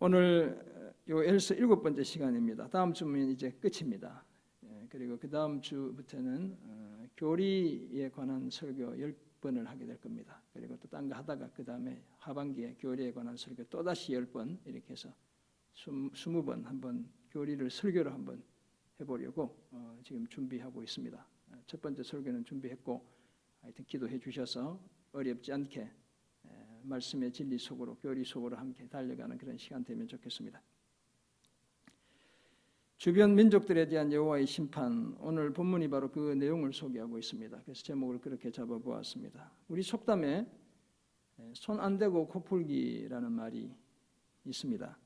오늘 요엘서 7번째 시간입니다. 다음 주면 이제 끝입니다. 그리고 그 다음 주부터는 교리에 관한 설교 10번을 하게 될 겁니다. 그리고 또 딴 거 하다가 그 다음에 하반기에 교리에 관한 설교 또다시 10번 이렇게 해서 20번 한번 교리를 설교를 한번 해보려고 지금 준비하고 있습니다. 첫 번째 설교는 준비했고 하여튼 기도해 주셔서 어렵지 않게 말씀의 진리 속으로 교리 속으로 함께 달려가는 그런 시간 되면 좋겠습니다. 주변 민족들에 대한 여호와의 심판, 오늘 본문이 바로 그 내용을 소개하고 있습니다. 그래서 제목을 그렇게 잡아보았습니다. 우리 속담에 손 안 대고 코 풀기라는 말이 있습니다.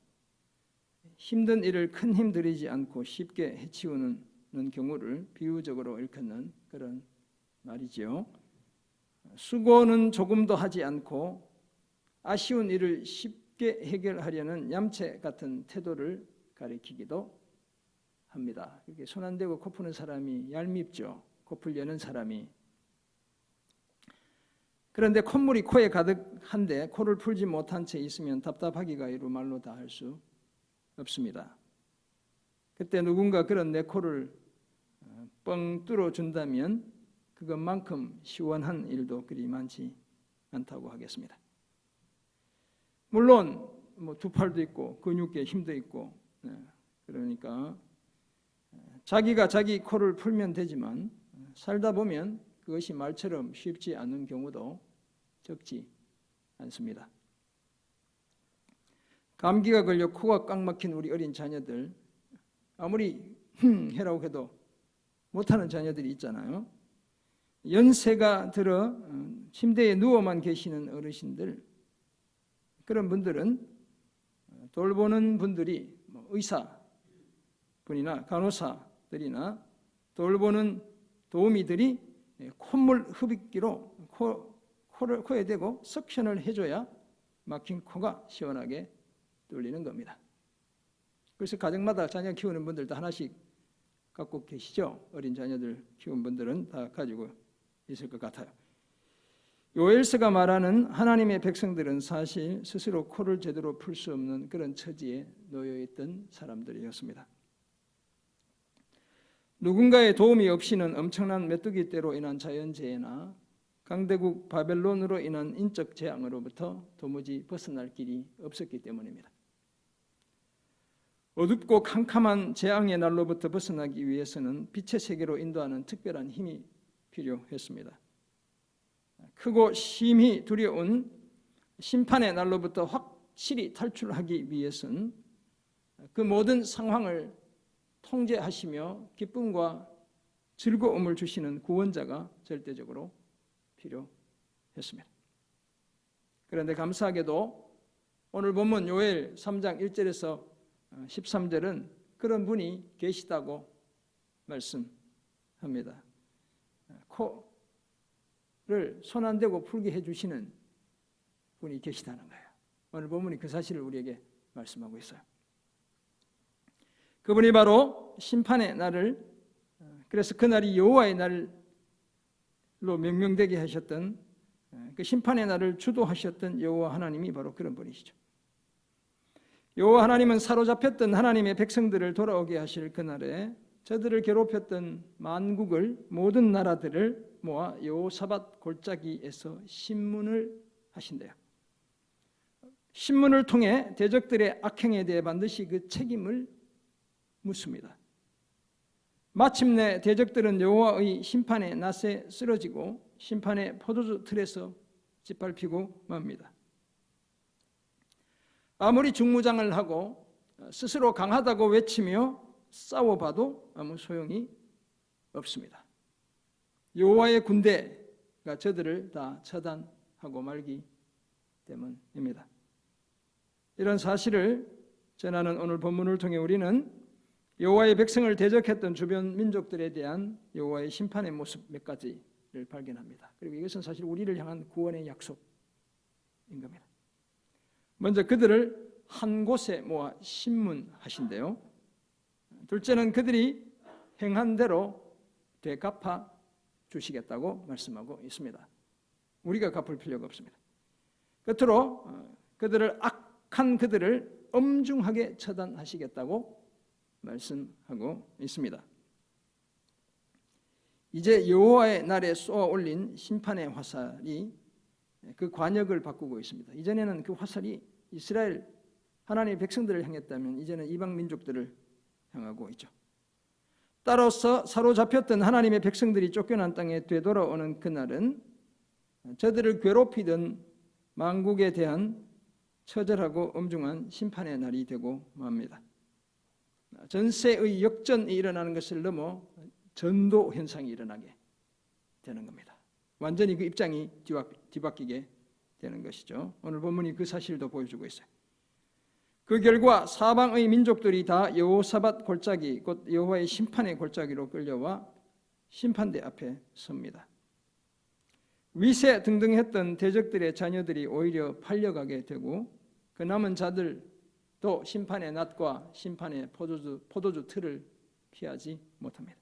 힘든 일을 큰 힘 들이지 않고 쉽게 해치우는 경우를 비유적으로 일컫는 그런 말이지요. 수고는 조금도 하지 않고 아쉬운 일을 쉽게 해결하려는 얌체 같은 태도를 가리키기도 합니다. 이렇게 손 안 대고 코 푸는 사람이 얄밉죠. 코 풀려는 사람이. 그런데 콧물이 코에 가득한데 코를 풀지 못한 채 있으면 답답하기가 이루 말로 다 할 수 없습니다. 그때 누군가 그런 내 코를 뻥 뚫어준다면 그것만큼 시원한 일도 그리 많지 않다고 하겠습니다. 물론 두 팔도 있고 근육에 힘도 있고 그러니까 자기가 자기 코를 풀면 되지만 살다 보면 그것이 말처럼 쉽지 않은 경우도 적지 않습니다. 감기가 걸려 코가 꽉 막힌 우리 어린 자녀들, 아무리 해라고 해도 못하는 자녀들이 있잖아요. 연세가 들어 침대에 누워만 계시는 어르신들, 그런 분들은 돌보는 분들이 의사분이나 간호사들이나 돌보는 도우미들이 콧물 흡입기로 코에 대고 석션을 해줘야 막힌 코가 시원하게 뚫리는 겁니다. 그래서 가정마다 자녀 키우는 분들도 하나씩 갖고 계시죠? 어린 자녀들 키운 분들은 다 가지고 있을 것 같아요. 요엘서가 말하는 하나님의 백성들은 사실 스스로 코를 제대로 풀 수 없는 그런 처지에 놓여있던 사람들이었습니다. 누군가의 도움이 없이는 엄청난 메뚜기떼로 인한 자연재해나 강대국 바벨론으로 인한 인적 재앙으로부터 도무지 벗어날 길이 없었기 때문입니다. 어둡고 캄캄한 재앙의 날로부터 벗어나기 위해서는 빛의 세계로 인도하는 특별한 힘이 필요했습니다. 크고 심히 두려운 심판의 날로부터 확실히 탈출하기 위해서는 그 모든 상황을 통제하시며 기쁨과 즐거움을 주시는 구원자가 절대적으로 필요했습니다. 그런데 감사하게도 오늘 본문 요엘 3장 1절에서 13절은 그런 분이 계시다고 말씀합니다. 코를 손 안 대고 풀게 해주시는 분이 계시다는 거예요. 오늘 본문이 그 사실을 우리에게 말씀하고 있어요. 그분이 바로 심판의 날을, 그래서 그날이 여호와의 날로 명명되게 하셨던, 그 심판의 날을 주도하셨던 여호와 하나님이 바로 그런 분이시죠. 여호와 하나님은 사로잡혔던 하나님의 백성들을 돌아오게 하실 그날에 저들을 괴롭혔던 만국을, 모든 나라들을 모아 여호사밧 골짜기에서 신문을 하신대요. 신문을 통해 대적들의 악행에 대해 반드시 그 책임을 묻습니다. 마침내 대적들은 여호와의 심판의 낫에 쓰러지고 심판의 포도주 틀에서 짓밟히고 맙니다. 아무리 중무장을 하고 스스로 강하다고 외치며 싸워봐도 아무 소용이 없습니다. 여호와의 군대가 저들을 다 처단하고 말기 때문입니다. 이런 사실을 전하는 오늘 본문을 통해 우리는 여호와의 백성을 대적했던 주변 민족들에 대한 여호와의 심판의 모습 몇 가지를 발견합니다. 그리고 이것은 사실 우리를 향한 구원의 약속인 겁니다. 먼저 그들을 한 곳에 모아 신문하신대요. 둘째는 그들이 행한 대로 되갚아 주시겠다고 말씀하고 있습니다. 우리가 갚을 필요가 없습니다. 끝으로 악한 그들을 엄중하게 처단하시겠다고 말씀하고 있습니다. 이제 여호와의 날에 쏘아 올린 심판의 화살이 그 관역을 바꾸고 있습니다. 이전에는 그 화살이 이스라엘 하나님의 백성들을 향했다면 이제는 이방 민족들을 향하고 있죠. 따라서 사로잡혔던 하나님의 백성들이 쫓겨난 땅에 되돌아오는 그날은 저들을 괴롭히던 만국에 대한 처절하고 엄중한 심판의 날이 되고 맙니다. 전세의 역전이 일어나는 것을 넘어 전도 현상이 일어나게 되는 겁니다. 완전히 그 입장이 뒤바뀌게 되는 것이죠. 오늘 본문이 그 사실도 보여주고 있어요. 그 결과 사방의 민족들이 다 여호사밧 골짜기 곧 여호와의 심판의 골짜기로 끌려와 심판대 앞에 섭니다. 위세 등등했던 대적들의 자녀들이 오히려 팔려가게 되고 그 남은 자들도 심판의 낫과 심판의 포도주 틀을 피하지 못합니다.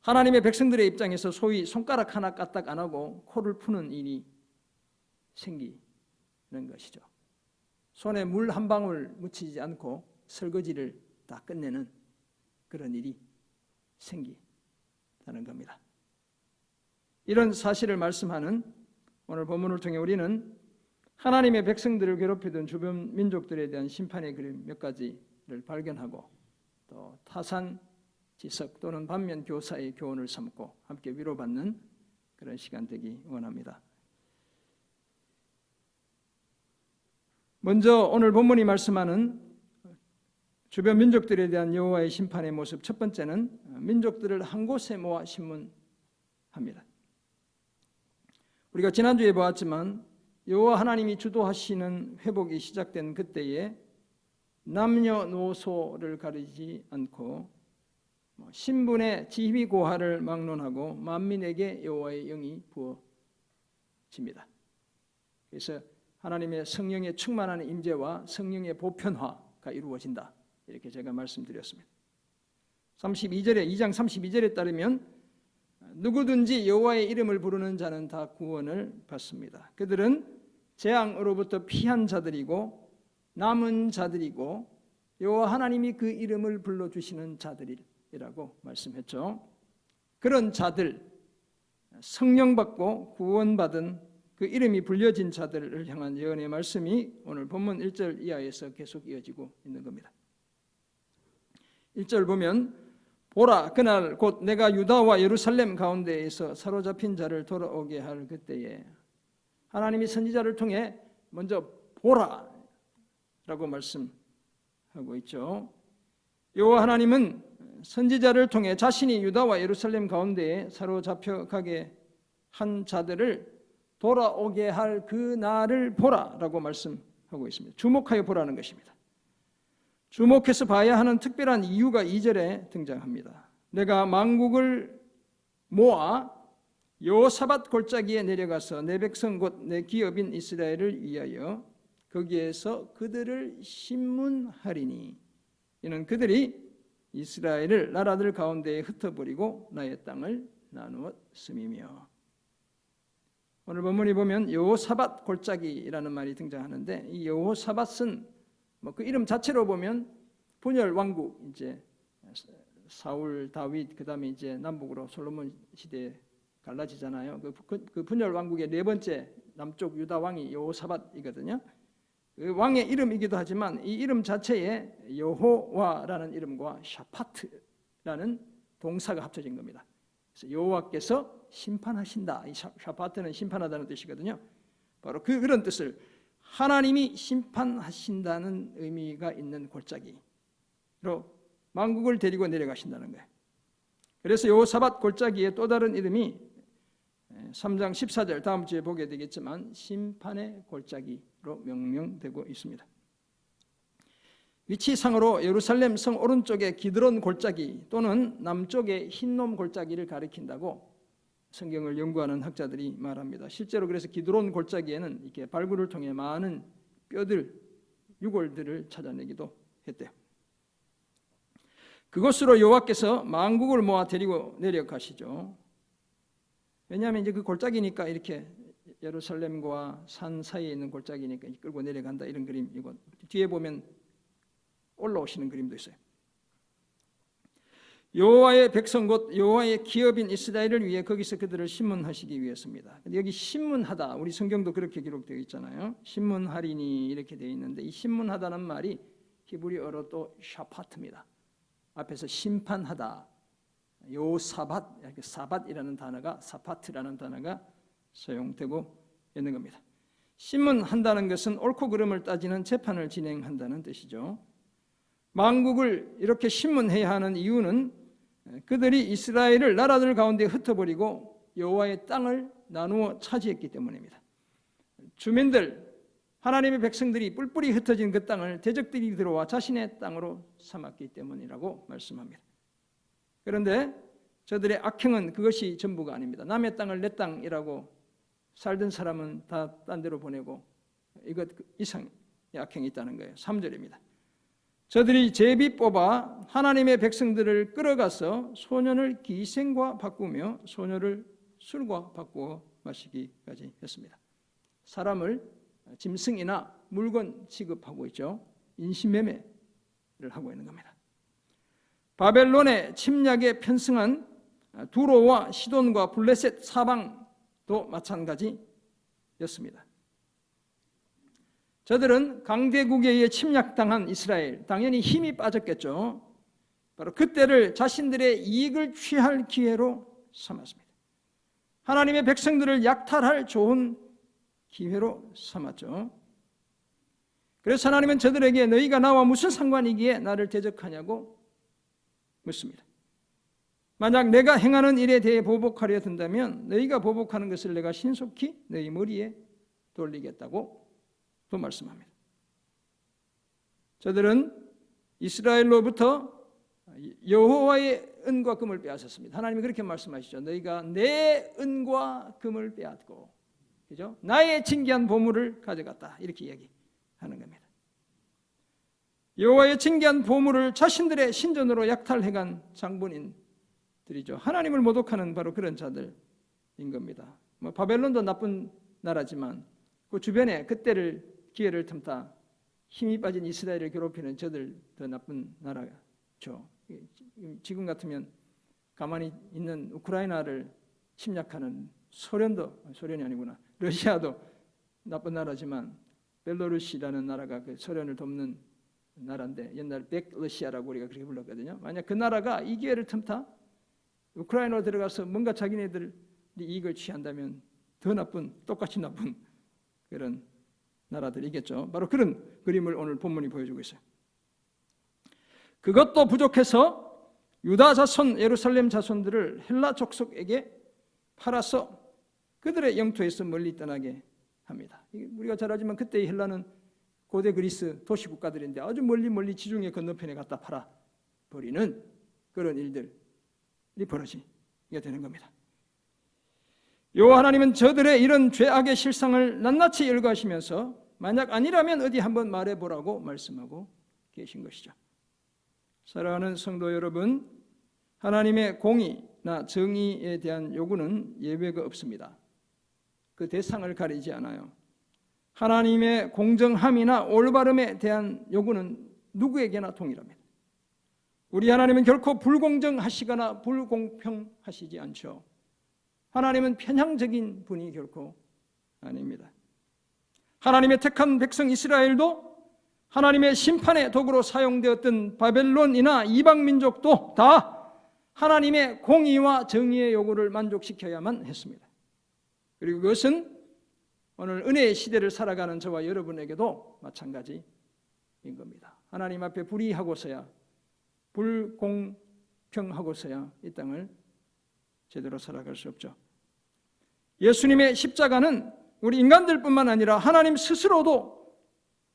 하나님의 백성들의 입장에서 소위 손가락 하나 까딱 안 하고 코를 푸는 일이 생기는 것이죠. 손에 물 한 방울 묻히지 않고 설거지를 다 끝내는 그런 일이 생기다는 겁니다. 이런 사실을 말씀하는 오늘 본문을 통해 우리는 하나님의 백성들을 괴롭히던 주변 민족들에 대한 심판의 그림 몇 가지를 발견하고 또 타산지석 또는 반면 교사의 교훈을 삼고 함께 위로받는 그런 시간 되기 원합니다. 먼저 오늘 본문이 말씀하는 주변 민족들에 대한 여호와의 심판의 모습, 첫 번째는 민족들을 한 곳에 모아 심문합니다. 우리가 지난주에 보았지만 여호와 하나님이 주도하시는 회복이 시작된 그때에 남녀노소를 가리지 않고 신분의 지위고하를 막론하고 만민에게 여호와의 영이 부어집니다. 그래서 하나님의 성령의 충만한 임재와 성령의 보편화가 이루어진다. 이렇게 제가 말씀드렸습니다. 2장 32절에 따르면 누구든지 여호와의 이름을 부르는 자는 다 구원을 받습니다. 그들은 재앙으로부터 피한 자들이고 남은 자들이고 여호와 하나님이 그 이름을 불러주시는 자들이라고 말씀했죠. 그런 자들, 성령 받고 구원받은 그 이름이 불려진 자들을 향한 예언의 말씀이 오늘 본문 1절 이하에서 계속 이어지고 있는 겁니다. 1절 보면 보라 그날 곧 내가 유다와 예루살렘 가운데에서 사로잡힌 자를 돌아오게 할 그때에 하나님이 선지자를 통해 먼저 보라 라고 말씀하고 있죠. 여호와 하나님은 선지자를 통해 자신이 유다와 예루살렘 가운데에 사로잡혀 가게 한 자들을 돌아오게 할 그 날을 보라라고 말씀하고 있습니다. 주목하여 보라는 것입니다. 주목해서 봐야 하는 특별한 이유가 2절에 등장합니다. 내가 만국을 모아 여호사밧 골짜기에 내려가서 내 백성 곧 내 기업인 이스라엘을 위하여 거기에서 그들을 심문하리니 이는 그들이 이스라엘을 나라들 가운데에 흩어버리고 나의 땅을 나누었음이며. 오늘 본문이 보면 여호사밧 골짜기라는 말이 등장하는데 이 여호사밧은 그 이름 자체로 보면 분열 왕국 이제 사울 다윗 그다음에 이제 남북으로 솔로몬 시대에 갈라지잖아요. 그 분열 왕국의 네 번째 남쪽 유다 왕이 여호사밧이거든요. 그 왕의 이름이기도 하지만 이 이름 자체에 여호와라는 이름과 샤파트라는 동사가 합쳐진 겁니다. 그래서 여호와께서 심판하신다. 이 샤파트는 심판하다는 뜻이거든요. 바로 그런 뜻을 하나님이 심판하신다는 의미가 있는 골짜기로 만국을 데리고 내려가신다는 거예요. 그래서 여호사밧 골짜기의 또 다른 이름이 3장 14절 다음 주에 보게 되겠지만 심판의 골짜기로 명명되고 있습니다. 위치상으로 예루살렘 성 오른쪽에 기드론 골짜기 또는 남쪽에 흰놈 골짜기를 가리킨다고 성경을 연구하는 학자들이 말합니다. 실제로 그래서 기드론 골짜기에는 이렇게 발굴을 통해 많은 뼈들, 유골들을 찾아내기도 했대요. 그곳으로 여호와께서 만국을 모아 데리고 내려가시죠. 왜냐하면 이제 그 골짜기니까 이렇게 예루살렘과 산 사이에 있는 골짜기니까 끌고 내려간다 이런 그림이고 뒤에 보면 올라오시는 그림도 있어요. 여호와의 백성 곧 여호와의 기업인 이스라엘을 위해 거기서 그들을 심문하시기 위해서입니다. 여기 심문하다 우리 성경도 그렇게 기록되어 있잖아요. 심문하리니 이렇게 되어 있는데 이 심문하다는 말이 히브리어로 또 샤파트입니다. 앞에서 심판하다 요사밧 이렇게 사밧이라는 단어가 사파트라는 단어가 사용되고 있는 겁니다. 심문한다는 것은 옳고 그름을 따지는 재판을 진행한다는 뜻이죠. 만국을 이렇게 심문해야 하는 이유는 그들이 이스라엘을 나라들 가운데 흩어버리고 여호와의 땅을 나누어 차지했기 때문입니다. 주민들, 하나님의 백성들이 뿔뿔이 흩어진 그 땅을 대적들이 들어와 자신의 땅으로 삼았기 때문이라고 말씀합니다. 그런데 저들의 악행은 그것이 전부가 아닙니다. 남의 땅을 내 땅이라고 살던 사람은 다 딴 데로 보내고 이것 이상의 악행이 있다는 거예요. 3절입니다. 저들이 제비 뽑아 하나님의 백성들을 끌어가서 소년을 기생과 바꾸며 소녀를 술과 바꾸어 마시기까지 했습니다. 사람을 짐승이나 물건 취급하고 있죠. 인신매매를 하고 있는 겁니다. 바벨론의 침략에 편승한 두로와 시돈과 블레셋 사방도 마찬가지였습니다. 저들은 강대국에 의해 침략당한 이스라엘, 당연히 힘이 빠졌겠죠. 바로 그때를 자신들의 이익을 취할 기회로 삼았습니다. 하나님의 백성들을 약탈할 좋은 기회로 삼았죠. 그래서 하나님은 저들에게 너희가 나와 무슨 상관이기에 나를 대적하냐고 묻습니다. 만약 내가 행하는 일에 대해 보복하려 든다면 너희가 보복하는 것을 내가 신속히 너희 머리에 돌리겠다고 또 말씀합니다. 저들은 이스라엘로부터 여호와의 은과 금을 빼앗았습니다. 하나님이 그렇게 말씀하시죠. 너희가 내 은과 금을 빼앗고, 그죠? 나의 진귀한 보물을 가져갔다. 이렇게 이야기하는 겁니다. 여호와의 진귀한 보물을 자신들의 신전으로 약탈해간 장본인들이죠. 하나님을 모독하는 바로 그런 자들인 겁니다. 바벨론도 나쁜 나라지만 그 주변에 그때를 기회를 틈타 힘이 빠진 이스라엘을 괴롭히는 저들 더 나쁜 나라죠. 지금 같으면 가만히 있는 우크라이나를 침략하는 소련이 아니구나. 러시아도 나쁜 나라지만 벨로루시라는 나라가 그 소련을 돕는 나라인데 옛날 백러시아라고 우리가 그렇게 불렀거든요. 만약 그 나라가 이 기회를 틈타 우크라이나로 들어가서 뭔가 자기네들이 이익을 취한다면 더 나쁜, 똑같이 나쁜 그런 나라들이겠죠. 바로 그런 그림을 오늘 본문이 보여주고 있어요. 그것도 부족해서 유다 자손, 예루살렘 자손들을 헬라 족속에게 팔아서 그들의 영토에서 멀리 떠나게 합니다. 우리가 잘 알지만 그때의 헬라는 고대 그리스 도시 국가들인데 아주 멀리 지중해 건너편에 갖다 팔아버리는 그런 일들이 벌어지게 되는 겁니다. 여호와 하나님은 저들의 이런 죄악의 실상을 낱낱이 열거하시면서 만약 아니라면 어디 한번 말해보라고 말씀하고 계신 것이죠. 사랑하는 성도 여러분, 하나님의 공의나 정의에 대한 요구는 예외가 없습니다. 그 대상을 가리지 않아요. 하나님의 공정함이나 올바름에 대한 요구는 누구에게나 동일합니다. 우리 하나님은 결코 불공정하시거나 불공평하시지 않죠. 하나님은 편향적인 분이 결코 아닙니다. 하나님의 택한 백성 이스라엘도 하나님의 심판의 도구로 사용되었던 바벨론이나 이방 민족도 다 하나님의 공의와 정의의 요구를 만족시켜야만 했습니다. 그리고 그것은 오늘 은혜의 시대를 살아가는 저와 여러분에게도 마찬가지인 겁니다. 하나님 앞에 불의하고서야 불공평하고서야 이 땅을 제대로 살아갈 수 없죠. 예수님의 십자가는 우리 인간들뿐만 아니라 하나님 스스로도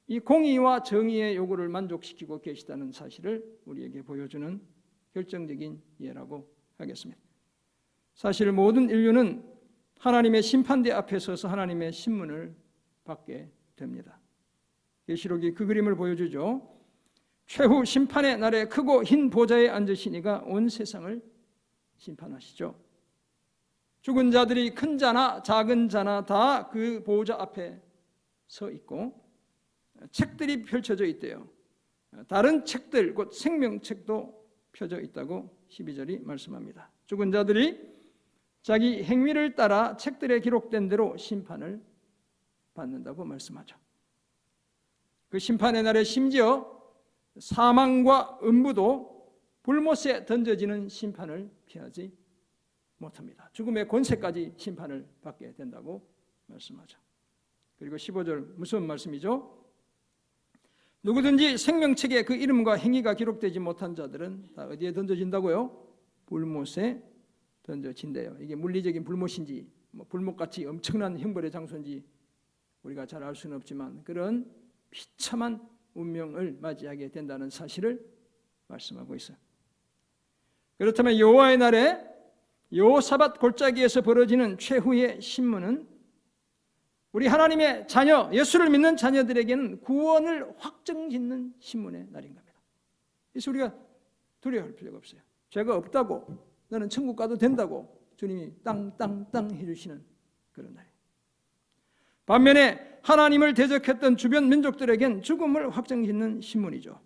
이 공의와 정의의 요구를 만족시키고 계시다는 사실을 우리에게 보여주는 결정적인 예라고 하겠습니다. 사실 모든 인류는 하나님의 심판대 앞에 서서 하나님의 심문을 받게 됩니다. 계시록이 그 그림을 보여주죠. 최후 심판의 날에 크고 흰 보좌에 앉으시니가 온 세상을 심판하시죠. 죽은 자들이 큰 자나 작은 자나 다 그 보호자 앞에 서 있고 책들이 펼쳐져 있대요. 다른 책들 곧 생명책도 펴져 있다고 12절이 말씀합니다. 죽은 자들이 자기 행위를 따라 책들에 기록된 대로 심판을 받는다고 말씀하죠. 그 심판의 날에 심지어 사망과 음부도 불못에 던져지는 심판을 피하지 못합니다. 죽음의 권세까지 심판을 받게 된다고 말씀하죠. 그리고 15절 무슨 말씀이죠? 누구든지 생명책에 그 이름과 행위가 기록되지 못한 자들은 다 어디에 던져진다고요? 불못에 던져진대요. 이게 물리적인 불못인지 불못같이 엄청난 형벌의 장소인지 우리가 잘 알 수는 없지만 그런 비참한 운명을 맞이하게 된다는 사실을 말씀하고 있어요. 그렇다면 여호와의 날에 여호사밧 골짜기에서 벌어지는 최후의 신문은 우리 하나님의 자녀, 예수를 믿는 자녀들에게는 구원을 확정짓는 신문의 날인 겁니다. 그래서 우리가 두려워할 필요가 없어요. 죄가 없다고, 너는 천국 가도 된다고 주님이 땅 해주시는 그런 날이에요. 반면에 하나님을 대적했던 주변 민족들에겐 죽음을 확정짓는 신문이죠.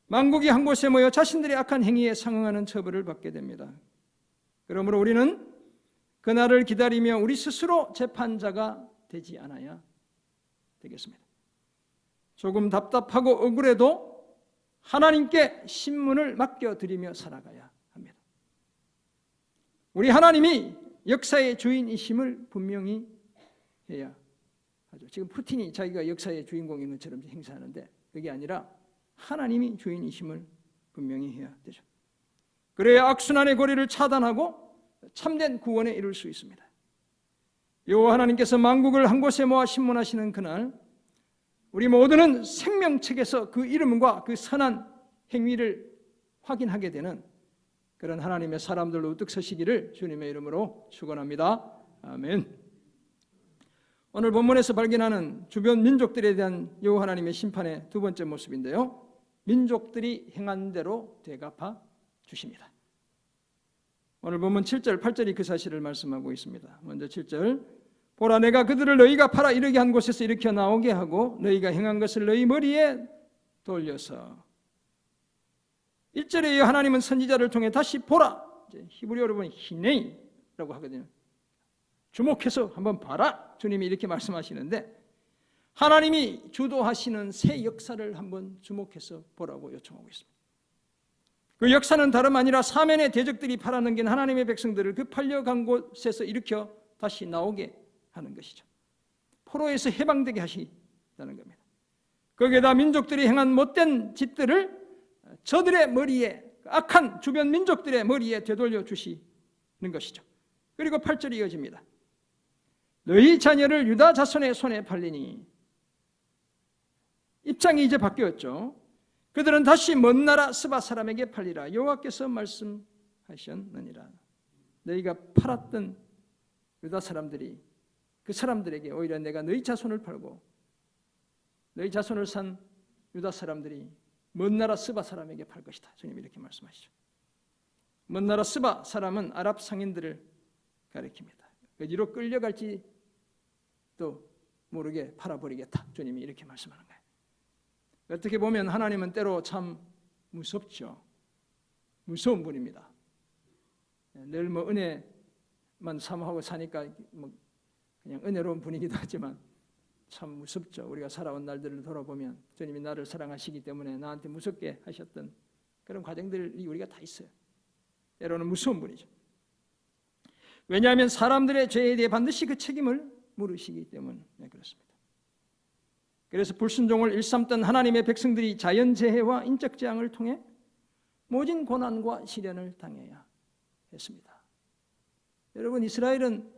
만국이 한 곳에 모여 자신들의 악한 행위에 상응하는 처벌을 받게 됩니다. 그러므로 우리는 그날을 기다리며 우리 스스로 재판자가 되지 않아야 되겠습니다. 조금 답답하고 억울해도 하나님께 신문을 맡겨드리며 살아가야 합니다. 우리 하나님이 역사의 주인이심을 분명히 해야 하죠. 지금 푸틴이 자기가 역사의 주인공인 것처럼 행사하는데 그게 아니라 하나님이 주인이심을 분명히 해야 되죠. 그래야 악순환의 고리를 차단하고 참된 구원에 이룰 수 있습니다. 여호와 하나님께서 만국을 한 곳에 모아 신문하시는 그날 우리 모두는 생명책에서 그 이름과 그 선한 행위를 확인하게 되는 그런 하나님의 사람들로 우뚝 서시기를 주님의 이름으로 축원합니다. 아멘. 오늘 본문에서 발견하는 주변 민족들에 대한 여호와 하나님의 심판의 두 번째 모습인데요. 민족들이 행한 대로 되갚아 주십니다. 오늘 본문 7절, 8절이 그 사실을 말씀하고 있습니다. 먼저 7절, 보라 내가 그들을 너희가 팔아 이르게 한 곳에서 일으켜 나오게 하고 너희가 행한 것을 너희 머리에 돌려서. 1절에 하나님은 선지자를 통해 다시 보라, 히브리어로 보면 히네이라고 하거든요. 주목해서 한번 봐라, 주님이 이렇게 말씀하시는데 하나님이 주도하시는 새 역사를 한번 주목해서 보라고 요청하고 있습니다. 그 역사는 다름 아니라 사면의 대적들이 팔아넘긴 하나님의 백성들을 그 팔려간 곳에서 일으켜 다시 나오게 하는 것이죠. 포로에서 해방되게 하시다는 겁니다. 거기에다 민족들이 행한 못된 짓들을 저들의 머리에, 악한 주변 민족들의 머리에 되돌려 주시는 것이죠. 그리고 8절이 이어집니다. 너희 자녀를 유다 자손의 손에 팔리니. 입장이 이제 바뀌었죠. 그들은 다시 먼 나라 스바 사람에게 팔리라. 여호와께서 말씀하셨느니라. 너희가 팔았던 유다 사람들이 그 사람들에게 오히려 내가 너희 자손을 팔고 너희 자손을 산 유다 사람들이 먼 나라 스바 사람에게 팔 것이다. 주님이 이렇게 말씀하시죠. 먼 나라 스바 사람은 아랍 상인들을 가리킵니다. 어디로 끌려갈지 또 모르게 팔아버리겠다. 주님이 이렇게 말씀하는 거예요. 어떻게 보면 하나님은 때로 참 무섭죠. 무서운 분입니다. 늘 은혜만 사모하고 사니까 그냥 은혜로운 분이기도 하지만 참 무섭죠. 우리가 살아온 날들을 돌아보면 주님이 나를 사랑하시기 때문에 나한테 무섭게 하셨던 그런 과정들이 우리가 다 있어요. 때로는 무서운 분이죠. 왜냐하면 사람들의 죄에 대해 반드시 그 책임을 물으시기 때문에 그렇습니다. 그래서 불순종을 일삼던 하나님의 백성들이 자연재해와 인적 재앙을 통해 모진 고난과 시련을 당해야 했습니다. 여러분, 이스라엘은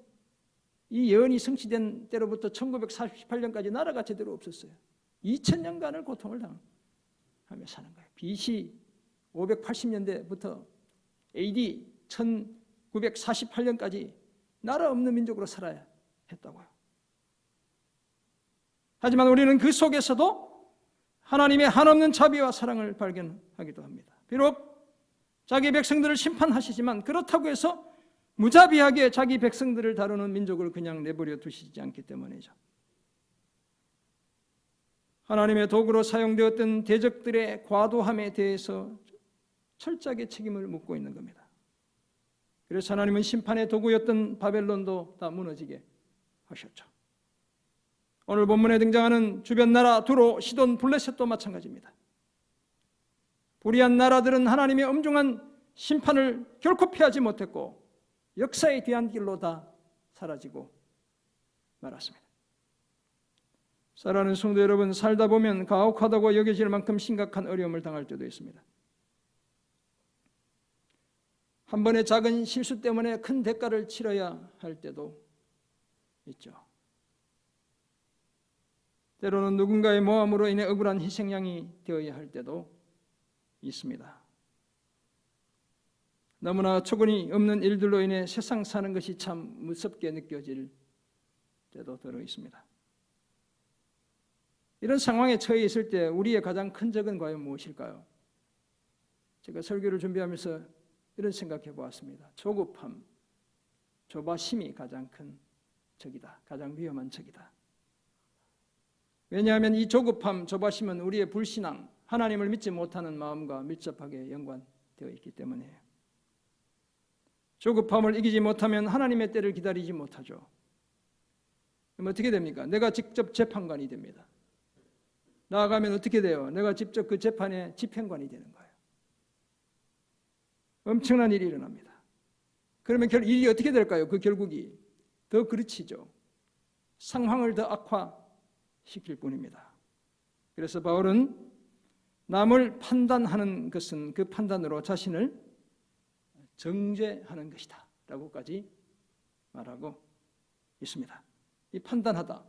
이 예언이 성취된 때로부터 1948년까지 나라가 제대로 없었어요. 2000년간을 고통을 당하며 사는 거예요. BC 580년대부터 AD 1948년까지 나라 없는 민족으로 살아야 했다고요. 하지만 우리는 그 속에서도 하나님의 한없는 자비와 사랑을 발견하기도 합니다. 비록 자기 백성들을 심판하시지만 그렇다고 해서 무자비하게 자기 백성들을 다루는 민족을 그냥 내버려 두시지 않기 때문이죠. 하나님의 도구로 사용되었던 대적들의 과도함에 대해서 철저하게 책임을 묻고 있는 겁니다. 그래서 하나님은 심판의 도구였던 바벨론도 다 무너지게 하셨죠. 오늘 본문에 등장하는 주변 나라 두로, 시돈, 블레셋도 마찬가지입니다. 불의한 나라들은 하나님의 엄중한 심판을 결코 피하지 못했고 역사의 뒤안길로 다 사라지고 말았습니다. 사랑하는 성도 여러분, 살다 보면 가혹하다고 여겨질 만큼 심각한 어려움을 당할 때도 있습니다. 한 번의 작은 실수 때문에 큰 대가를 치러야 할 때도 있죠. 때로는 누군가의 모함으로 인해 억울한 희생양이 되어야 할 때도 있습니다. 너무나 어처구니 없는 일들로 인해 세상 사는 것이 참 무섭게 느껴질 때도 들어 있습니다. 이런 상황에 처해 있을 때 우리의 가장 큰 적은 과연 무엇일까요? 제가 설교를 준비하면서 이런 생각해 보았습니다. 조급함, 조바심이 가장 큰 적이다. 가장 위험한 적이다. 왜냐하면 이 조급함, 조바심은 우리의 불신앙, 하나님을 믿지 못하는 마음과 밀접하게 연관되어 있기 때문이에요. 조급함을 이기지 못하면 하나님의 때를 기다리지 못하죠. 그럼 어떻게 됩니까? 내가 직접 재판관이 됩니다. 나아가면 어떻게 돼요? 내가 직접 그 재판의 집행관이 되는 거예요. 엄청난 일이 일어납니다. 그러면 일이 어떻게 될까요? 그 결국이 더 그르치죠. 상황을 더 악화시킬 뿐입니다. 그래서 바울은 남을 판단하는 것은 그 판단으로 자신을 정죄하는 것이다 라고까지 말하고 있습니다. 이 판단하다,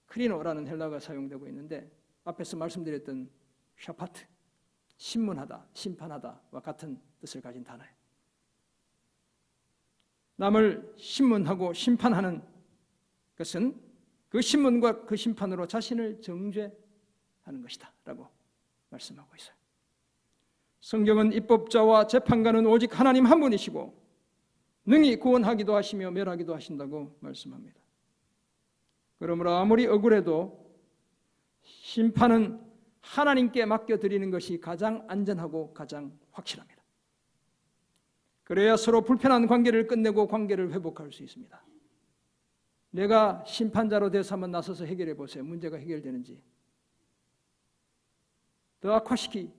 크리노라는 헬라어가 사용되고 있는데 앞에서 말씀드렸던 샤파트, 신문하다, 심판하다와 같은 뜻을 가진 단어예요. 남을 신문하고 심판하는 것은 그 신문과 그 심판으로 자신을 정죄하는 것이다 라고 말씀하고 있어요. 성경은 입법자와 재판관은 오직 하나님 한 분이시고 능히 구원하기도 하시며 멸하기도 하신다고 말씀합니다. 그러므로 아무리 억울해도 심판은 하나님께 맡겨드리는 것이 가장 안전하고 가장 확실합니다. 그래야 서로 불편한 관계를 끝내고 관계를 회복할 수 있습니다. 내가 심판자로 돼서 한번 나서서 해결해 보세요. 문제가 해결되는지. 더 악화시킬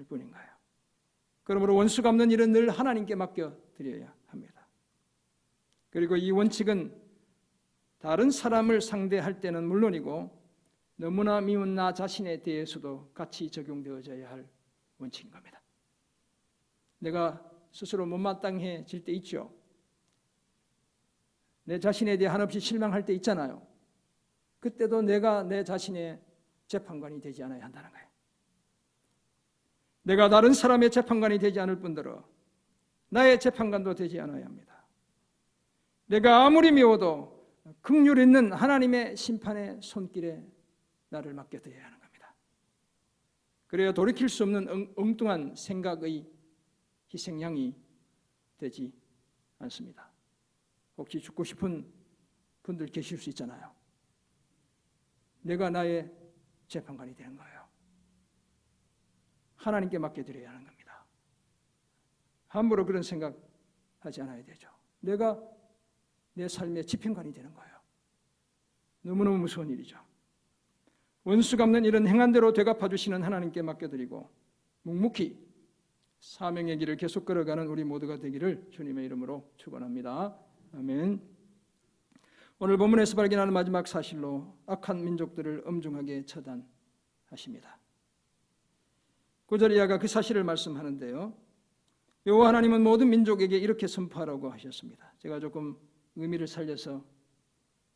뿐인가요? 그러므로 원수 갚는 일은 늘 하나님께 맡겨드려야 합니다. 그리고 이 원칙은 다른 사람을 상대할 때는 물론이고 너무나 미운 나 자신에 대해서도 같이 적용되어져야 할 원칙인 겁니다. 내가 스스로 못마땅해질 때 있죠. 내 자신에 대해 한없이 실망할 때 있잖아요. 그때도 내가 내 자신의 재판관이 되지 않아야 한다는 거예요. 내가 다른 사람의 재판관이 되지 않을 뿐더러 나의 재판관도 되지 않아야 합니다. 내가 아무리 미워도 긍휼 있는 하나님의 심판의 손길에 나를 맡겨드려야 하는 겁니다. 그래야 돌이킬 수 없는 엉뚱한 생각의 희생양이 되지 않습니다. 혹시 죽고 싶은 분들 계실 수 있잖아요. 내가 나의 재판관이 되는 거예요. 하나님께 맡겨드려야 하는 겁니다. 함부로 그런 생각하지 않아야 되죠. 내가 내 삶의 집행관이 되는 거예요. 너무너무 무서운 일이죠. 원수 갚는 일은 행한대로 되갚아주시는 하나님께 맡겨드리고 묵묵히 사명의 길을 계속 걸어가는 우리 모두가 되기를 주님의 이름으로 축원합니다. 아멘. 오늘 본문에서 발견하는 마지막 사실로 악한 민족들을 엄중하게 처단하십니다. 9절 이하가 그 사실을 말씀하는데요. 여호와 하나님은 모든 민족에게 이렇게 선포하라고 하셨습니다. 제가 조금 의미를 살려서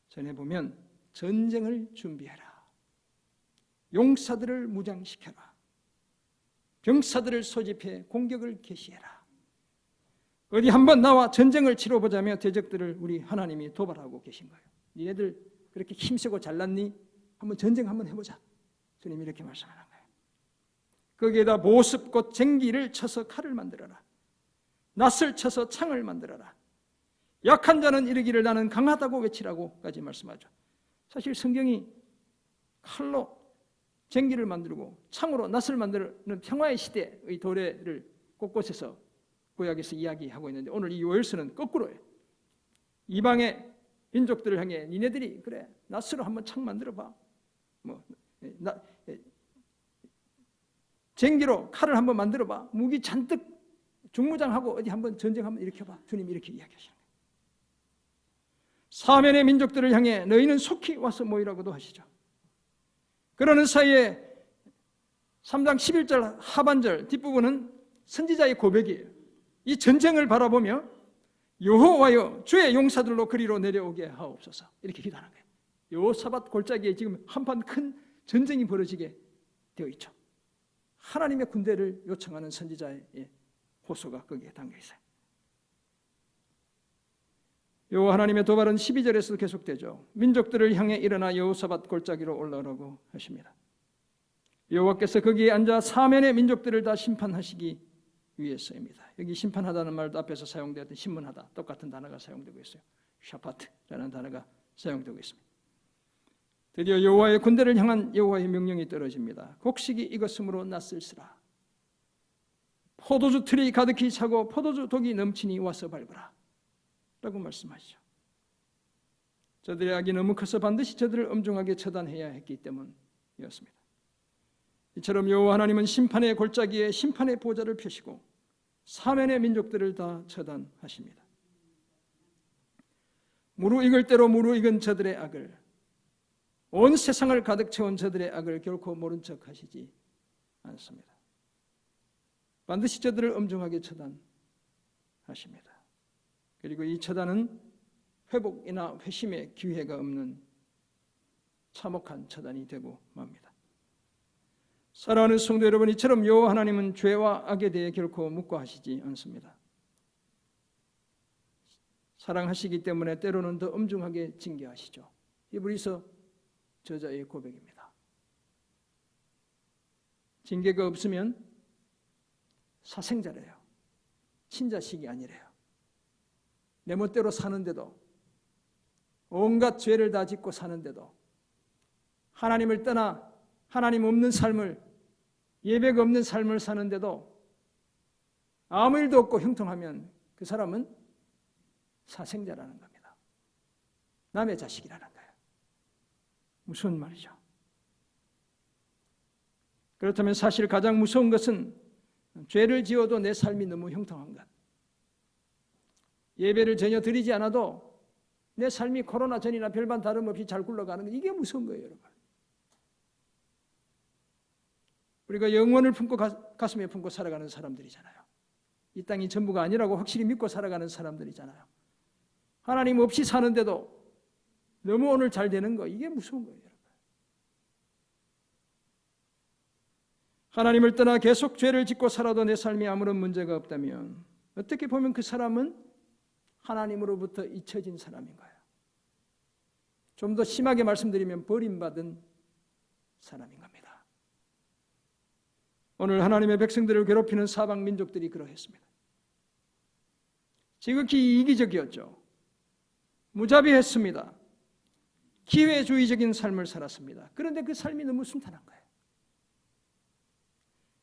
전해보면 전쟁을 준비해라. 용사들을 무장시켜라. 병사들을 소집해 공격을 개시해라. 어디 한번 나와 전쟁을 치러보자며 대적들을 우리 하나님이 도발하고 계신 거예요. 니네들 그렇게 힘세고 잘났니? 한번 전쟁 한번 해보자. 주님이 이렇게 말씀하는 거예요. 거기에다 보습 곧 쟁기를 쳐서 칼을 만들어라. 낫을 쳐서 창을 만들어라. 약한 자는 이르기를 나는 강하다고 외치라고까지 말씀하죠. 사실 성경이 칼로 쟁기를 만들고 창으로 낫을 만드는 평화의 시대의 도래를 곳곳에서 구약에서 이야기하고 있는데 오늘 이 요엘서는 거꾸로예요. 이방의 민족들을 향해 니네들이 그래 낫으로 한번 창 만들어봐. 쟁기로 칼을 한번 만들어봐. 무기 잔뜩 중무장하고 어디 한번 전쟁 한번 일으켜봐. 주님이 이렇게 이야기하시는 거예요. 사면의 민족들을 향해 너희는 속히 와서 모이라고도 하시죠. 그러는 사이에 3장 11절 하반절 뒷부분은 선지자의 고백이에요. 이 전쟁을 바라보며 여호와여 주의 용사들로 그리로 내려오게 하옵소서 이렇게 기도하는 거예요. 여호사밧 골짜기에 지금 한판 큰 전쟁이 벌어지게 되어 있죠. 하나님의 군대를 요청하는 선지자의 호소가 거기에 담겨 있어요. 여호와 하나님의 도발은 12절에서도 계속되죠. 민족들을 향해 일어나 여호사밧 골짜기로 올라오라고 하십니다. 여호와께서 거기에 앉아 사면의 민족들을 다 심판하시기 위해서입니다. 여기 심판하다는 말도 앞에서 사용되었던 신문하다 똑같은 단어가 사용되고 있어요. 샤파트라는 단어가 사용되고 있습니다. 드디어 여호와의 군대를 향한 여호와의 명령이 떨어집니다. 곡식이 익었으므로 낫을쓰라. 포도주 틀이 가득히 차고 포도주 독이 넘치니 와서 밟으라 라고 말씀하시죠. 저들의 악이 너무 커서 반드시 저들을 엄중하게 처단해야 했기 때문이었습니다. 이처럼 여호와 하나님은 심판의 골짜기에 심판의 보좌를 펴시고 사면의 민족들을 다 처단하십니다. 무르익을 대로 무르익은 저들의 악을, 온 세상을 가득 채운 저들의 악을 결코 모른 척 하시지 않습니다. 반드시 저들을 엄중하게 처단하십니다. 그리고 이 처단은 회복이나 회심의 기회가 없는 참혹한 처단이 되고 맙니다. 사랑하는 성도 여러분, 이처럼 여호와 하나님은 죄와 악에 대해 결코 묵과하시지 않습니다. 사랑하시기 때문에 때로는 더 엄중하게 징계하시죠. 히브리서 저자의 고백입니다. 징계가 없으면 사생자래요. 친자식이 아니래요. 내 멋대로 사는데도, 온갖 죄를 다 짓고 사는데도, 하나님을 떠나 하나님 없는 삶을, 예배가 없는 삶을 사는데도 아무 일도 없고 형통하면 그 사람은 사생자라는 겁니다. 남의 자식이라는 거예요. 무서운 말이죠. 그렇다면 사실 가장 무서운 것은 죄를 지어도 내 삶이 너무 형통한 것, 예배를 전혀 드리지 않아도 내 삶이 코로나 전이나 별반 다름없이 잘 굴러가는 것, 이게 무서운 거예요, 여러분. 우리가 영혼을 품고 가슴에 품고 살아가는 사람들이잖아요. 이 땅이 전부가 아니라고 확실히 믿고 살아가는 사람들이잖아요. 하나님 없이 사는데도 너무 오늘 잘 되는 거, 이게 무서운 거예요, 여러분. 하나님을 떠나 계속 죄를 짓고 살아도 내 삶이 아무런 문제가 없다면 어떻게 보면 그 사람은 하나님으로부터 잊혀진 사람인 거예요. 좀 더 심하게 말씀드리면 버림받은 사람인 겁니다. 오늘 하나님의 백성들을 괴롭히는 사방 민족들이 그러했습니다. 지극히 이기적이었죠. 무자비했습니다. 기회주의적인 삶을 살았습니다. 그런데 그 삶이 너무 순탄한 거예요.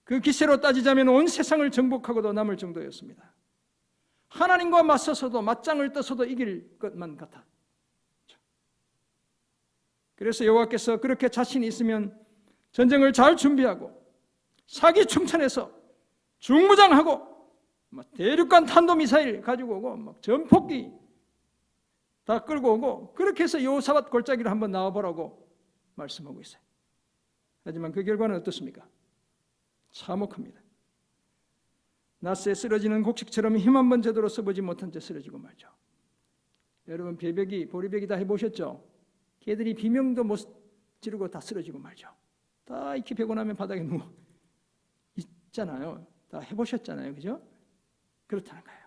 그 기세로 따지자면 온 세상을 정복하고도 남을 정도였습니다. 하나님과 맞서서도 맞짱을 떠서도 이길 것만 같아. 그래서 여호와께서 그렇게 자신이 있으면 전쟁을 잘 준비하고 사기 충천해서 중무장하고 대륙간 탄도미사일 가지고 오고 전폭기 다 끌고 오고 그렇게 해서 여호사밧 골짜기를 한번 나와보라고 말씀하고 있어요. 하지만 그 결과는 어떻습니까? 참혹합니다. 낫에 쓰러지는 곡식처럼 힘 한번 제대로 써보지 못한 채 쓰러지고 말죠. 여러분 배배기, 보리배기 다 해보셨죠? 개들이 비명도 못 지르고 다 쓰러지고 말죠. 다 이렇게 베고 나면 바닥에 누워 있잖아요. 다 해보셨잖아요. 그죠? 그렇다는 거예요.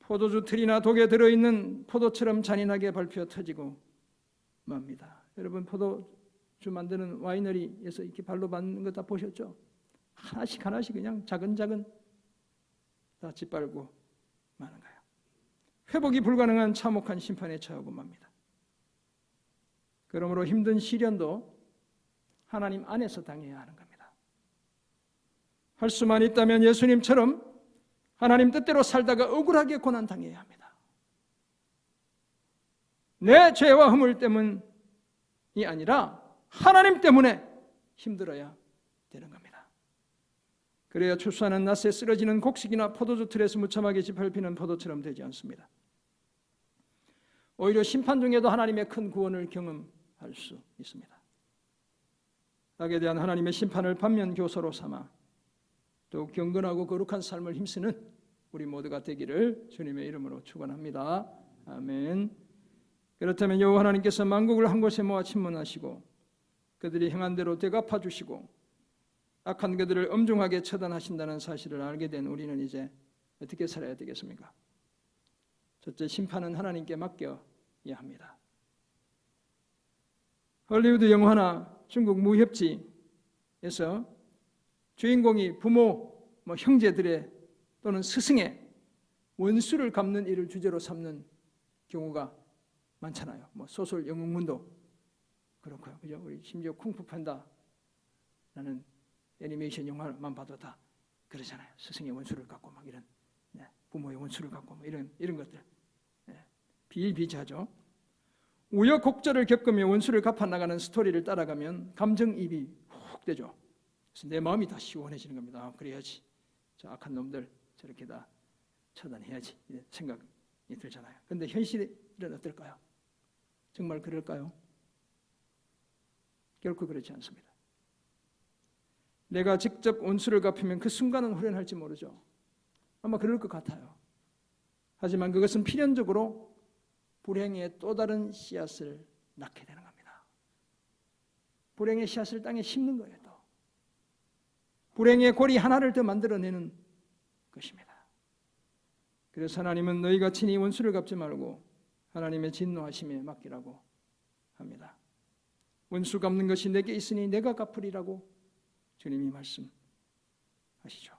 포도주 틀이나 독에 들어있는 포도처럼 잔인하게 밟혀 터지고 맙니다. 여러분 포도주 만드는 와이너리에서 이렇게 발로 밟는 거 다 보셨죠? 하나씩 하나씩 그냥 자근자근 다 짓밟고 마는 거예요. 회복이 불가능한 참혹한 심판에 처하고 맙니다. 그러므로 힘든 시련도 하나님 안에서 당해야 하는 겁니다. 할 수만 있다면 예수님처럼 하나님 뜻대로 살다가 억울하게 고난당해야 합니다. 내 죄와 허물 때문이 아니라 하나님 때문에 힘들어야 되는 겁니다. 그래야 추수하는 낫에 쓰러지는 곡식이나 포도주 틀에서 무참하게 짓밟히는 포도처럼 되지 않습니다. 오히려 심판 중에도 하나님의 큰 구원을 경험할 수 있습니다. 악에 대한 하나님의 심판을 반면교사로 삼아 더욱 경건하고 거룩한 삶을 힘쓰는 우리 모두가 되기를 주님의 이름으로 축원합니다. 아멘. 그렇다면 여호와 하나님께서 만국을 한 곳에 모아 침문하시고 그들이 행한 대로 되갚아 주시고 악한 그들을 엄중하게 처단하신다는 사실을 알게 된 우리는 이제 어떻게 살아야 되겠습니까? 첫째, 심판은 하나님께 맡겨야 합니다. 헐리우드 영화나 중국 무협지에서 주인공이 부모, 형제들의 또는 스승의 원수를 갚는 일을 주제로 삼는 경우가 많잖아요. 소설 영웅문도 그렇고요. 그죠? 우리 심지어 쿵푸 판다라는 애니메이션 영화만 봐도 다 그러잖아요. 스승의 원수를 갚고 막 이런, 부모의 원수를 갚고 막 이런 것들 비일비재하죠. 우여곡절을 겪으며 원수를 갚아 나가는 스토리를 따라가면 감정이입이 훅 되죠. 그래서 내 마음이 다 시원해지는 겁니다. 그래야지 저 악한 놈들 저렇게 다 처단해야지 이런 생각이 들잖아요. 그런데 현실은 어떨까요? 정말 그럴까요? 결코 그렇지 않습니다. 내가 직접 원수를 갚으면 그 순간은 후련할지 모르죠. 아마 그럴 것 같아요. 하지만 그것은 필연적으로 불행의 또 다른 씨앗을 낳게 되는 겁니다. 불행의 씨앗을 땅에 심는 거예요. 또 불행의 고리 하나를 더 만들어내는 것입니다. 그래서 하나님은 너희가 친히 원수를 갚지 말고 하나님의 진노하심에 맡기라고 합니다. 원수 갚는 것이 내게 있으니 내가 갚으리라고 주님이 말씀하시죠.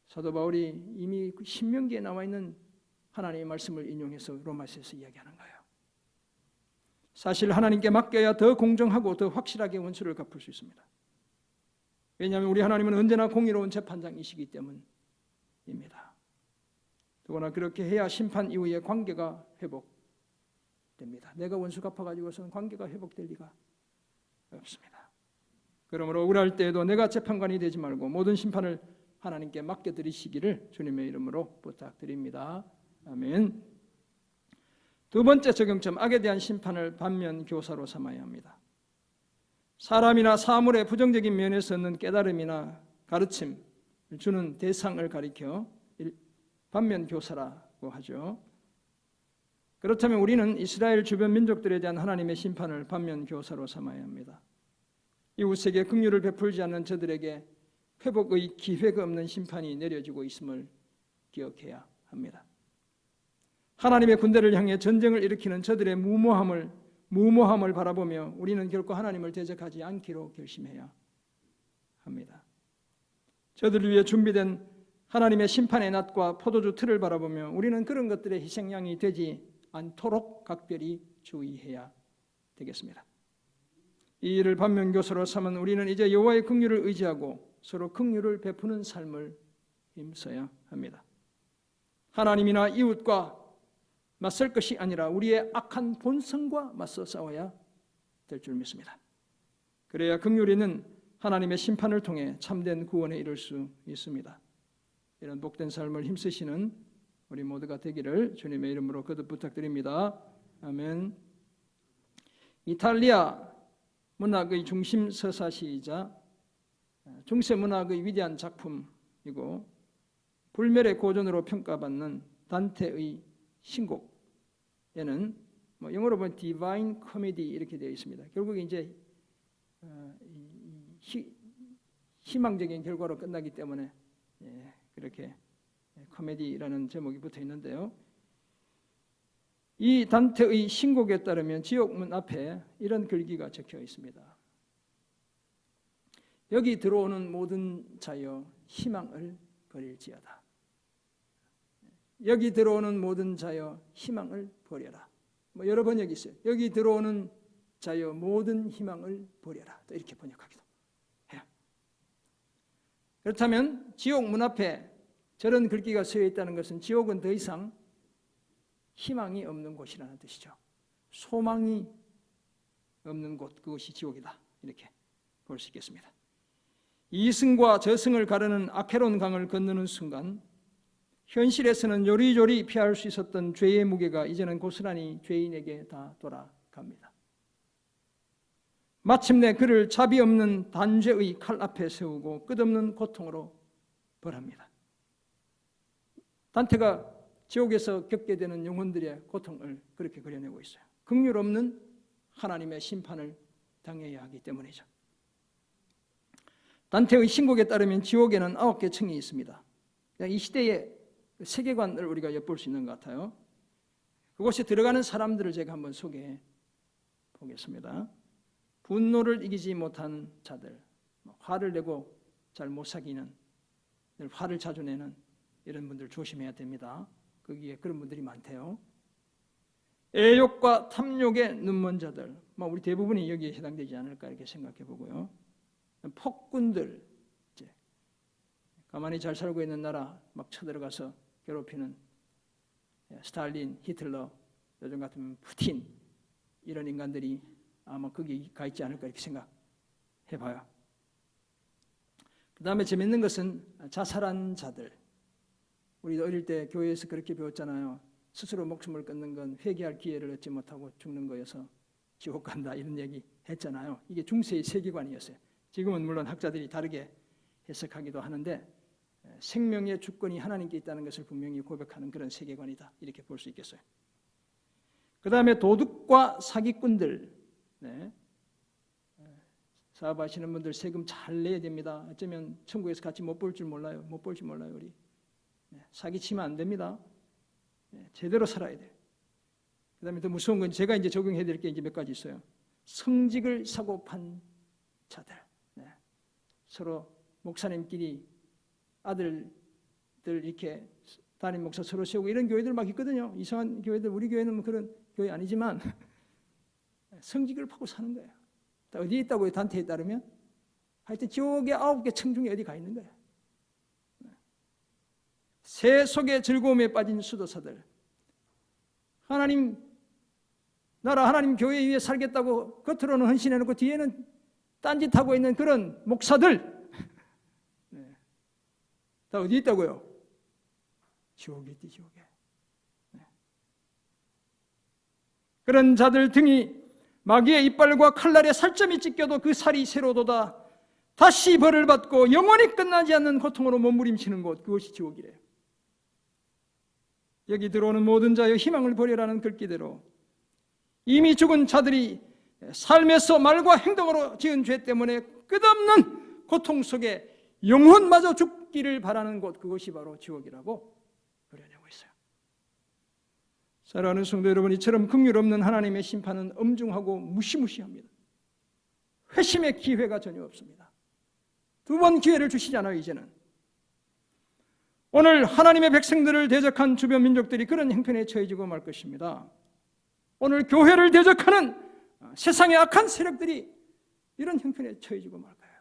사도 바울이 이미 신명기에 나와 있는 하나님의 말씀을 인용해서 로마서에서 이야기하는 거예요. 사실 하나님께 맡겨야 더 공정하고 더 확실하게 원수를 갚을 수 있습니다. 왜냐하면 우리 하나님은 언제나 공의로운 재판장이시기 때문입니다. 더구나 그렇게 해야 심판 이후에 관계가 회복됩니다. 내가 원수 갚아가지고서는 관계가 회복될 리가 없습니다. 그러므로 억울할 때에도 내가 재판관이 되지 말고 모든 심판을 하나님께 맡겨드리시기를 주님의 이름으로 부탁드립니다. 아멘. 두 번째 적용점, 악에 대한 심판을 반면교사로 삼아야 합니다. 사람이나 사물의 부정적인 면에서 얻는 깨달음이나 가르침을 주는 대상을 가리켜 반면교사라고 하죠. 그렇다면 우리는 이스라엘 주변 민족들에 대한 하나님의 심판을 반면교사로 삼아야 합니다. 이웃에게 긍휼을 베풀지 않는 저들에게 회복의 기회가 없는 심판이 내려지고 있음을 기억해야 합니다. 하나님의 군대를 향해 전쟁을 일으키는 저들의 무모함을 바라보며 우리는 결코 하나님을 대적하지 않기로 결심해야 합니다. 저들을 위해 준비된 하나님의 심판의 낫과 포도주 틀을 바라보며 우리는 그런 것들의 희생양이 되지 않도록 각별히 주의해야 되겠습니다. 이 일을 반면교사로 삼은 우리는 이제 여호와의 긍휼을 의지하고 서로 긍휼을 베푸는 삶을 힘써야 합니다. 하나님이나 이웃과 맞설 것이 아니라 우리의 악한 본성과 맞서 싸워야 될 줄 믿습니다. 그래야 긍휼이는 하나님의 심판을 통해 참된 구원에 이를 수 있습니다. 이런 복된 삶을 힘쓰시는 우리 모두가 되기를 주님의 이름으로 거듭 부탁드립니다. 아멘. 이탈리아 문학의 중심 서사시이자 중세 문학의 위대한 작품이고 불멸의 고전으로 평가받는 단테의 신곡에는 영어로 보면 Divine Comedy 이렇게 되어 있습니다. 결국 이제 희망적인 결과로 끝나기 때문에 그렇게 코미디라는 제목이 붙어 있는데요. 이 단테의 신곡에 따르면 지옥문 앞에 이런 글귀가 적혀 있습니다. 여기 들어오는 모든 자여 희망을 버릴지어다. 여기 들어오는 모든 자여 희망을 버려라. 뭐 여러 번역이 있어요. 여기 들어오는 자여 모든 희망을 버려라. 또 이렇게 번역하기도 해요. 그렇다면 지옥 문 앞에 저런 글귀가 쓰여 있다는 것은 지옥은 더 이상 희망이 없는 곳이라는 뜻이죠. 소망이 없는 곳, 그것이 지옥이다. 이렇게 볼 수 있겠습니다. 이승과 저승을 가르는 아케론 강을 건너는 순간 현실에서는 요리조리 피할 수 있었던 죄의 무게가 이제는 고스란히 죄인에게 다 돌아갑니다. 마침내 그를 자비 없는 단죄의 칼 앞에 세우고 끝없는 고통으로 벌합니다. 단테가 지옥에서 겪게 되는 영혼들의 고통을 그렇게 그려내고 있어요. 긍휼 없는 하나님의 심판을 당해야 하기 때문이죠. 단테의 신곡에 따르면 지옥에는 9개 층이 있습니다. 이 시대의 세계관을 우리가 엿볼 수 있는 것 같아요. 그곳에 들어가는 사람들을 제가 한번 소개해 보겠습니다. 분노를 이기지 못한 자들, 화를 내고 잘 못 사귀는, 화를 자주 내는 이런 분들 조심해야 됩니다. 거기에 그런 분들이 많대요. 애욕과 탐욕에 눈먼 자들, 우리 대부분이 여기에 해당되지 않을까 이렇게 생각해 보고요. 폭군들, 가만히 잘 살고 있는 나라 막 쳐들어가서 괴롭히는 스탈린, 히틀러, 요즘 같으면 푸틴 이런 인간들이 아마 거기 가 있지 않을까 이렇게 생각해 봐요. 그 다음에 재밌는 것은 자살한 자들. 우리도 어릴 때 교회에서 그렇게 배웠잖아요. 스스로 목숨을 끊는 건 회개할 기회를 얻지 못하고 죽는 거여서 지옥 간다 이런 얘기 했잖아요. 이게 중세의 세계관이었어요. 지금은 물론 학자들이 다르게 해석하기도 하는데 생명의 주권이 하나님께 있다는 것을 분명히 고백하는 그런 세계관이다 이렇게 볼 수 있겠어요. 그 다음에 도둑과 사기꾼들, 사업하시는 분들 세금 잘 내야 됩니다. 어쩌면 천국에서 같이 못 볼 줄 몰라요. 우리 사기치면 안 됩니다. 제대로 살아야 돼요. 그 다음에 더 무서운 건 제가 이제 적용해 드릴 게 이제 몇 가지 있어요. 성직을 사고 판 자들, 서로 목사님끼리 아들들 이렇게 담임 목사 서로 세우고 이런 교회들 막 있거든요. 이상한 교회들, 우리 교회는 그런 교회 아니지만 성직을 파고 사는 거예요. 어디에 있다고요? 단테에 따르면 하여튼 지옥의 9개 층 중에 어디 가 있는 거예요. 새 속의 즐거움에 빠진 수도사들, 하나님 나라, 하나님 교회 위에 살겠다고 겉으로는 헌신해놓고 뒤에는 딴짓하고 있는 그런 목사들, 다 어디 있다고요? 지옥에 있지, 지옥에. 그런 자들 등이 마귀의 이빨과 칼날에 살점이 찢겨도 그 살이 새로 돋아 다시 벌을 받고 영원히 끝나지 않는 고통으로 몸부림치는 곳, 그것이 지옥이래요. 여기 들어오는 모든 자여 희망을 버리라는 글귀대로 이미 죽은 자들이 삶에서 말과 행동으로 지은 죄 때문에 끝없는 고통 속에 영혼마저 죽기를 바라는 곳, 그것이 바로 지옥이라고 그려내고 있어요. 사랑하는 성도 여러분, 이처럼 긍휼 없는 하나님의 심판은 엄중하고 무시무시합니다. 회심의 기회가 전혀 없습니다. 2번 기회를 주시잖아요. 이제는 오늘 하나님의 백성들을 대적한 주변 민족들이 그런 형편에 처해지고 말 것입니다. 오늘 교회를 대적하는 세상의 악한 세력들이 이런 형편에 처해지고 말 거예요.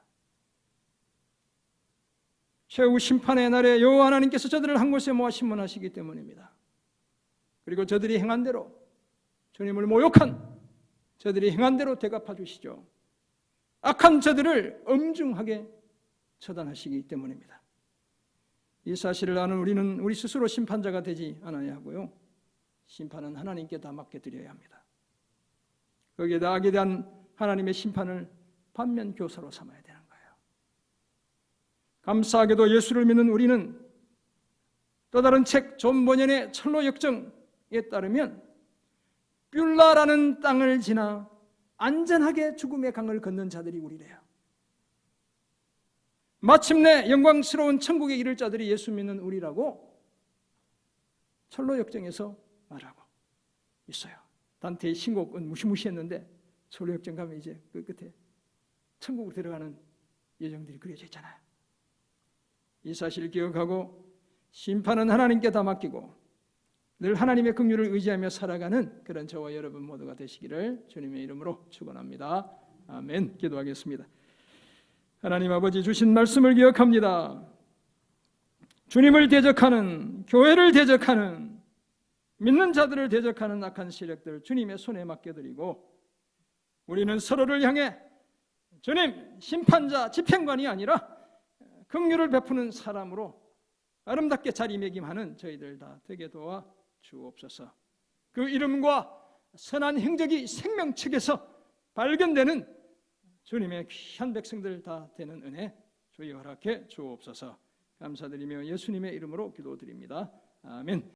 최후 심판의 날에 여호와 하나님께서 저들을 한 곳에 모아 심문하시기 때문입니다. 그리고 저들이 행한 대로, 주님을 모욕한 저들이 행한 대로 대갚아 주시죠. 악한 저들을 엄중하게 처단하시기 때문입니다. 이 사실을 아는 우리는 우리 스스로 심판자가 되지 않아야 하고요, 심판은 하나님께 다 맡겨드려야 합니다. 거기에 나아가게 대한 하나님의 심판을 반면 교사로 삼아야 되는 거예요. 감사하게도 예수를 믿는 우리는 또 다른 책 존 버년의 철로 역정에 따르면 뷸라라는 땅을 지나 안전하게 죽음의 강을 건넌 자들이 우리래요. 마침내 영광스러운 천국에 이를 자들이 예수 믿는 우리라고 철로 역정에서 말하고 있어요. 단테의 신곡은 무시무시했는데 철로 역정 가면 이제 그 끝에 천국으로 들어가는 예정들이 그려져 있잖아요. 이 사실을 기억하고 심판은 하나님께 다 맡기고 늘 하나님의 긍휼을 의지하며 살아가는 그런 저와 여러분 모두가 되시기를 주님의 이름으로 축원합니다. 아멘. 기도하겠습니다. 하나님 아버지 주신 말씀을 기억합니다. 주님을 대적하는, 교회를 대적하는, 믿는 자들을 대적하는 악한 세력들 주님의 손에 맡겨드리고, 우리는 서로를 향해 주님 심판자, 집행관이 아니라 긍휼을 베푸는 사람으로 아름답게 자리매김하는 저희들 다 되게 도와 주옵소서. 그 이름과 선한 행적이 생명책에서 발견되는 주님의 귀한 백성들 다 되는 은혜 주여 허락해 주옵소서. 감사드리며 예수님의 이름으로 기도드립니다. 아멘.